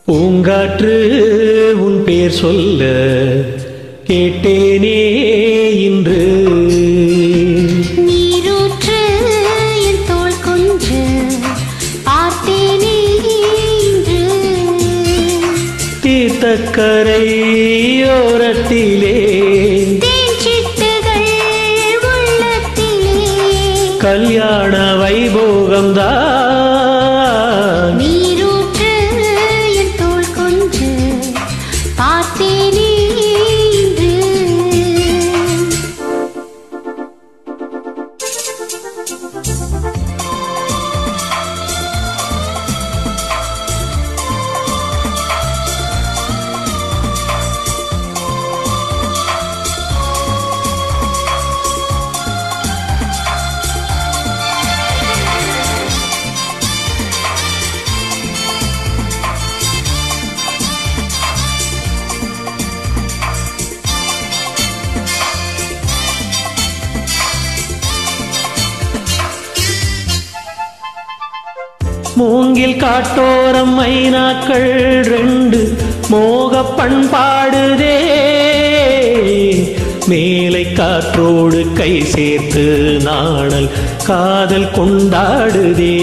பூங்காற்று உன் பேர் சொல்ல கேட்டேனே இன்று. நீரூற்று என் தோள் கொஞ்சு பார்த்தேனே இன்று. தீர்த்தக்கரையோரத்திலே தேன்சிட்டுகள் உள்ளத்திலே கல்யாண வைபோகம்தான். நீரூற்று என் தோள் கொஞ்சு பார்த்தேனே இன்று. மூங்கில் காட்டோரம் மைனாக்கள் ரெண்டு மோக பண்பாடுதே. மேலை காற்றோடு கை சேர்த்து நாணல் காதல் கொண்டாடுதே.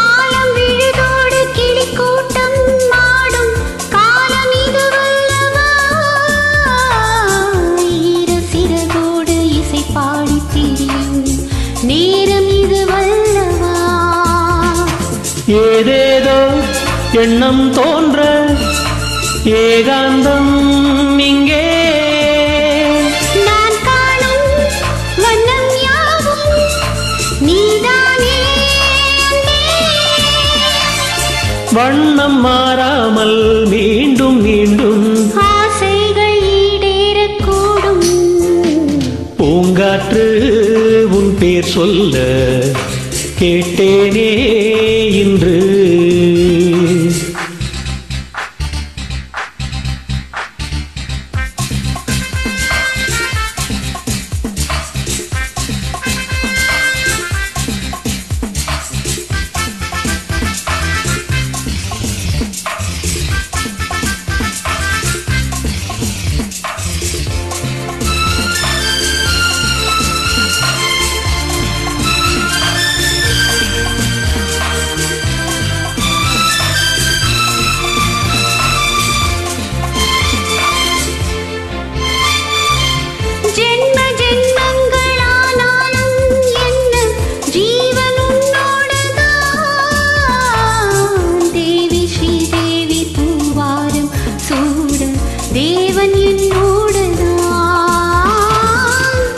ஆலம் விழுதோடு கிளி கூட்டம் மாடும் காலம் இது வல்லவா. ஈர சிறகோடு இசை பாடி திரியும் நேரம் இது வல்லவா. ஏதேதோ எண்ணம் தோன்ற ஏகாந்தம் இங்கே. நான் காணும் வண்ணம் யாவும் நீதானே அன்பே. வண்ணம் மாறாமல் மீண்டும் மீண்டும் ஆசைகள் ஈடேறக்கூடும். பூங்காற்று உன் பேர் சொல்ல கேட்டேனே இன்று. ஜென்ம ஜென்மங்களானாலும் என்ன ஜீவன் உன்னோடுதான். தேவி ஸ்ரீதேவி பூவாரம் சூட தேவன் என்னோடுதான்.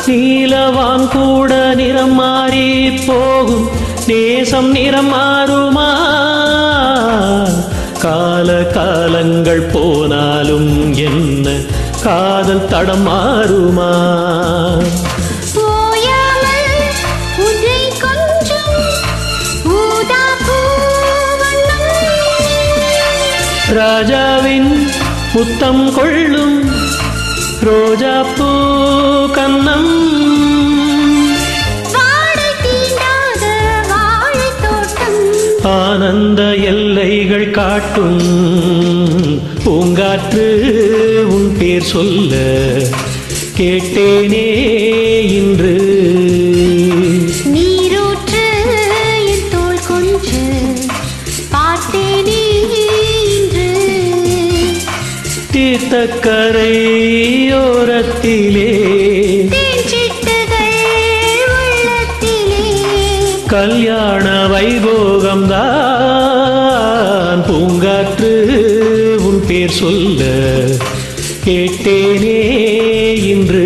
நீலவான் கூட நிறம் மாறி போகும் நேசம் நிறம் மாறுமா. கால காலங்கள் போனாலும் என்ன காதல் தடம் மாறுமா. ஓயாமல் உன்னை கொஞ்சும் ஊதா பூவண்ணம். ராஜாவின் முத்தம் கொள்ளும் ரோஜாப்பூ கன்னம். வாடை தீண்டாத வாழைத் தோட்டம் ஆனந்த எல்லைகள் காட்டும். பூங்காற்று உன் பேர் சொல்ல கேட்டேனே இன்று. நீரூற்று என் தோள் கொஞ்சு பார்த்தேனே இன்று. தீர்த்தக்கரையோரத்திலே தேன்சிட்டுகள் உள்ளத்திலே கல்யாண வைபோகம்தான். பூங்காற்று உன் பேர் சொல்ல கேட்டேனே இன்று.